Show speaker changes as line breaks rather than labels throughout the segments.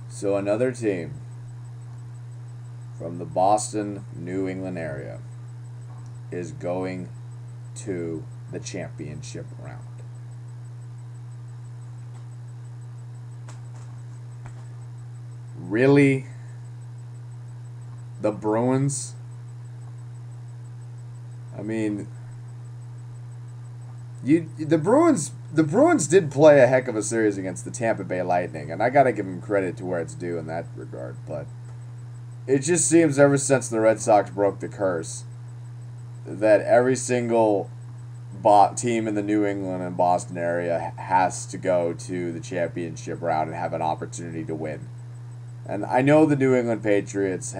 So another team from the Boston, New England area is going to the championship round. Really? The Bruins? I mean, the Bruins did play a heck of a series against the Tampa Bay Lightning, and I got to give them credit to where it's due in that regard, but it just seems ever since the Red Sox broke the curse that every single team in the New England and Boston area has to go to the championship round and have an opportunity to win. And I know the New England Patriots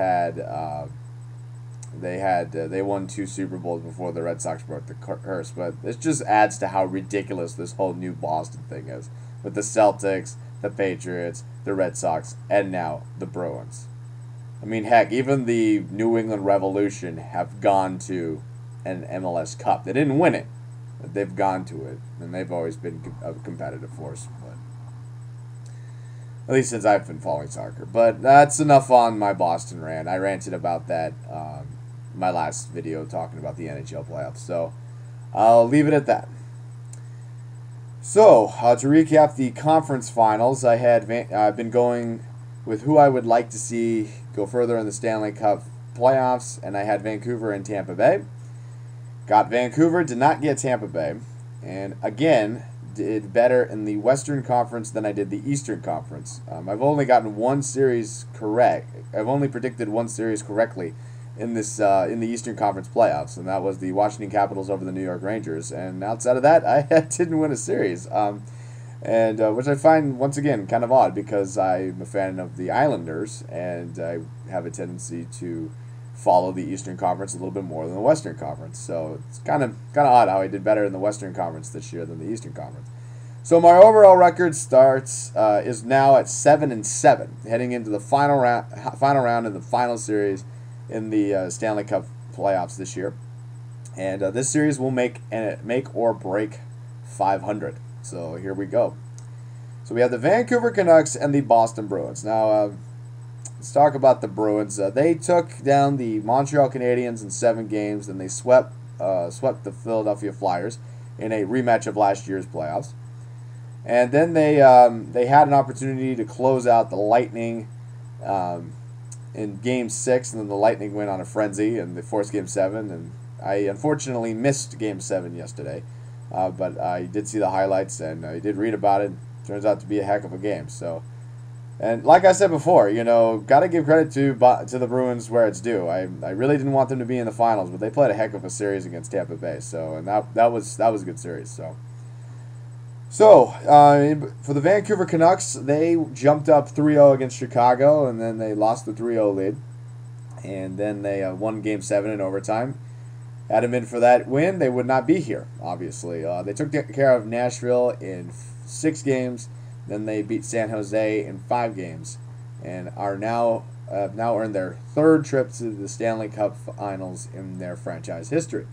they won 2 Super Bowls before the Red Sox broke the curse, but this just adds to how ridiculous this whole new Boston thing is with the Celtics, the Patriots, the Red Sox, and now the Bruins. I mean, heck, even the New England Revolution have gone to an MLS Cup. They didn't win it, but they've gone to it, and they've always been a competitive force. But at least since I've been following soccer. But that's enough on my Boston rant. I ranted about that my last video talking about the NHL playoffs. So I'll leave it at that. So to recap the conference finals, I've been going with who I would like to see go further in the Stanley Cup playoffs, and I had Vancouver and Tampa Bay. Got Vancouver, did not get Tampa Bay, and again did better in the Western Conference than I did the Eastern Conference. I've only gotten one series correct. I've only predicted one series correctly in the Eastern Conference playoffs, and that was the Washington Capitals over the New York Rangers. And outside of that, I didn't win a series, which I find once again kind of odd because I'm a fan of the Islanders, and I have a tendency to follow the Eastern Conference a little bit more than the Western Conference. So it's kind of odd how I did better in the Western Conference this year than the Eastern Conference. So my overall record is now at 7-7, heading into the final round in the final series in the Stanley Cup playoffs this year. And this series will make or break 500. So here we go. So we have the Vancouver Canucks and the Boston Bruins. Now, let's talk about the Bruins. They took down the Montreal Canadiens in 7 games, and they swept the Philadelphia Flyers in a rematch of last year's playoffs. And then they had an opportunity to close out the Lightning in Game 6, and then the Lightning went on a frenzy and they forced Game 7. And I unfortunately missed Game 7 yesterday, but I did see the highlights and I did read about it. Turns out to be a heck of a game. So. And like I said before, got to give credit to the Bruins where it's due. I really didn't want them to be in the finals, but they played a heck of a series against Tampa Bay. So, and that was a good series. So for the Vancouver Canucks, they jumped up 3-0 against Chicago, and then they lost the 3-0 lead, and then they won Game 7 in overtime. Had it been for that win, they would not be here. Obviously, they took care of Nashville in 6 games. Then they beat San Jose in 5 games, and are now earned their 3rd trip to the Stanley Cup Finals in their franchise history.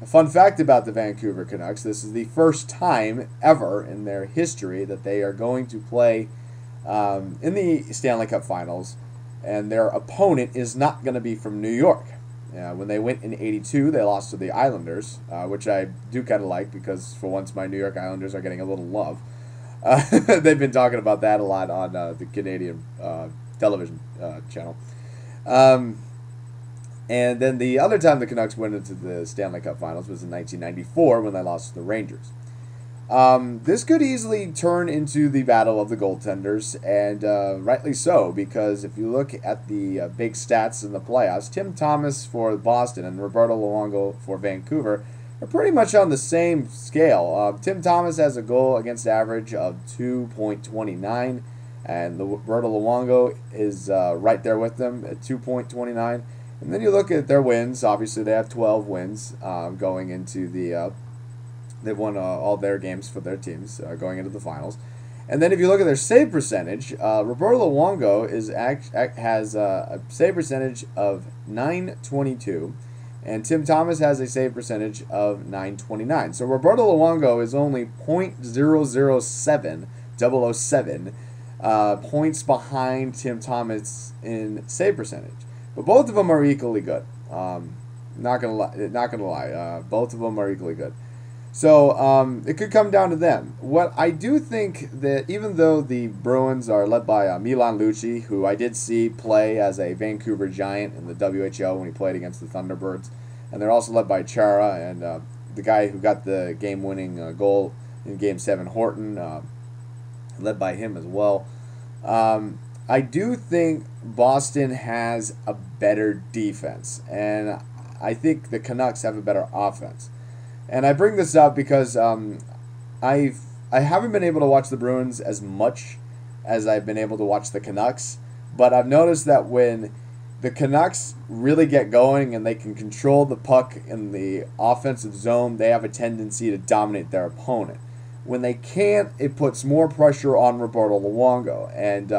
A fun fact about the Vancouver Canucks: this is the first time ever in their history that they are going to play in the Stanley Cup Finals, and their opponent is not going to be from New York. When they went in '82, they lost to the Islanders, which I do kind of like because for once my New York Islanders are getting a little love. They've been talking about that a lot on the Canadian television channel. And then the other time the Canucks went into the Stanley Cup Finals was in 1994 when they lost to the Rangers. This could easily turn into the battle of the goaltenders, and rightly so, because if you look at the big stats in the playoffs, Tim Thomas for Boston and Roberto Luongo for Vancouver are pretty much on the same scale. Tim Thomas has a goal against average of 2.29, and Roberto Luongo is right there with them at 2.29. And then you look at their wins. Obviously, they have 12 wins going into the. They've won all their games for their teams going into the finals. And then if you look at their save percentage, Roberto Luongo has a save percentage of .922. and Tim Thomas has a save percentage of 929. So Roberto Luongo is only .007, 007 points behind Tim Thomas in save percentage. But both of them are equally good. Not gonna lie. Both of them are equally good. So it could come down to them. What I do think that even though the Bruins are led by Milan Lucic, who I did see play as a Vancouver Giant in the WHL when he played against the Thunderbirds, and they're also led by Chara and the guy who got the game-winning goal in Game 7, Horton, led by him as well. I do think Boston has a better defense, and I think the Canucks have a better offense. And I bring this up because I haven't been able to watch the Bruins as much as I've been able to watch the Canucks, but I've noticed that when the Canucks really get going and they can control the puck in the offensive zone, they have a tendency to dominate their opponent. When they can't, it puts more pressure on Roberto Luongo, and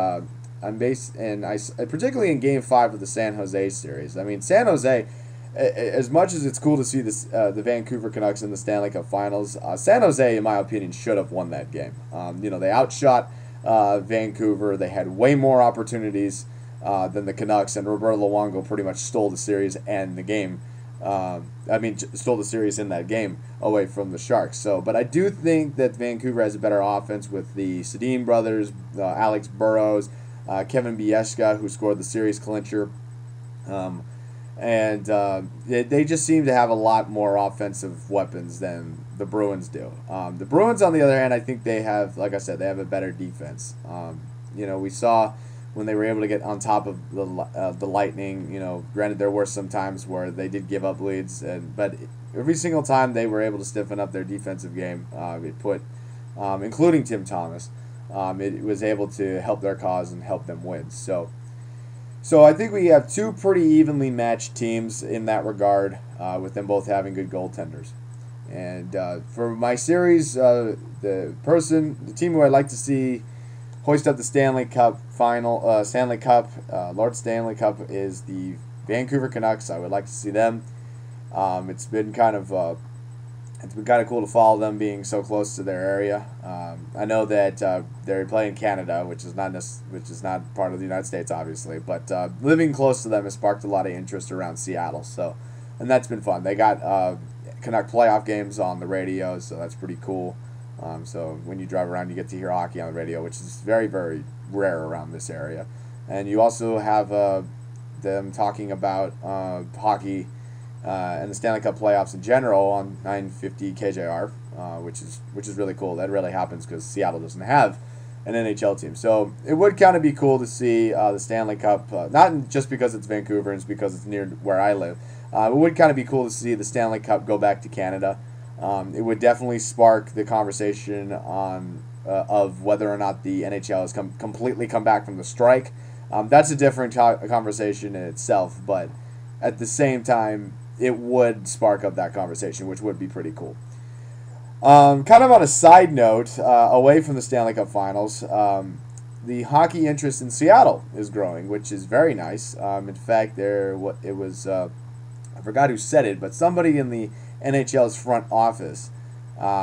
particularly in Game 5 of the San Jose series. I mean, San Jose, as much as it's cool to see this, the Vancouver Canucks in the Stanley Cup Finals, San Jose, in my opinion, should have won that game. They outshot Vancouver. They had way more opportunities than the Canucks, and Roberto Luongo pretty much stole the series and the game. Stole the series in that game away from the Sharks. But I do think that Vancouver has a better offense with the Sedin brothers, Alex Burrows, Kevin Bieksa, who scored the series clincher. They just seem to have a lot more offensive weapons than the Bruins do. The Bruins, on the other hand, I think they have, like I said, they have a better defense. We saw when they were able to get on top of the Lightning. Granted, there were some times where they did give up leads, but every single time they were able to stiffen up their defensive game. Including Tim Thomas, it was able to help their cause and help them win. So I think we have two pretty evenly matched teams in that regard, with them both having good goaltenders. And for my series, the team who I'd like to see hoist up the Stanley Cup Lord Stanley Cup is the Vancouver Canucks. I would like to see them. It's been kind of cool to follow them being so close to their area. I know that they're playing Canada, which is not part of the United States, obviously, but living close to them has sparked a lot of interest around Seattle. And that's been fun. They got Canuck playoff games on the radio, so that's pretty cool. So when you drive around, you get to hear hockey on the radio, which is very, very rare around this area. And you also have them talking about hockey and the Stanley Cup playoffs in general on 950 KJR, which is really cool. That really happens because Seattle doesn't have an NHL team. So it would kind of be cool to see the Stanley Cup, not just because it's Vancouver, it's because it's near where I live. It would kind of be cool to see the Stanley Cup go back to Canada. It would definitely spark the conversation of whether or not the NHL has completely come back from the strike. That's a different conversation in itself, but at the same time, it would spark up that conversation, which would be pretty cool. Kind of on a side note, away from the Stanley Cup Finals, the hockey interest in Seattle is growing, which is very nice. In fact, I forgot who said it, but somebody in the NHL's front office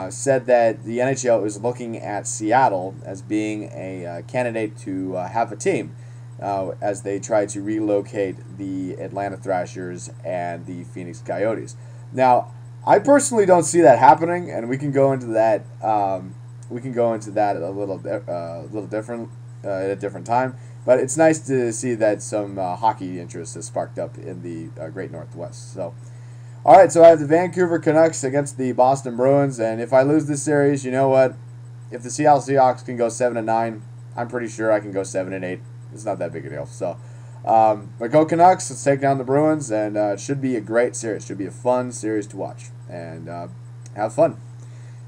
said that the NHL is looking at Seattle as being a candidate to have a team as they try to relocate the Atlanta Thrashers and the Phoenix Coyotes. Now, I personally don't see that happening, and we can go into that. A little different at a different time. But it's nice to see that some hockey interest has sparked up in the Great Northwest. So, all right. So I have the Vancouver Canucks against the Boston Bruins, and if I lose this series, you know what? If the Seattle Seahawks can go 7-9, I'm pretty sure I can go 7-8. It's not that big a deal. So, but go Canucks. Let's take down the Bruins, and it should be a great series. It should be a fun series to watch, and have fun.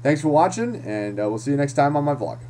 Thanks for watching, and we'll see you next time on my vlog.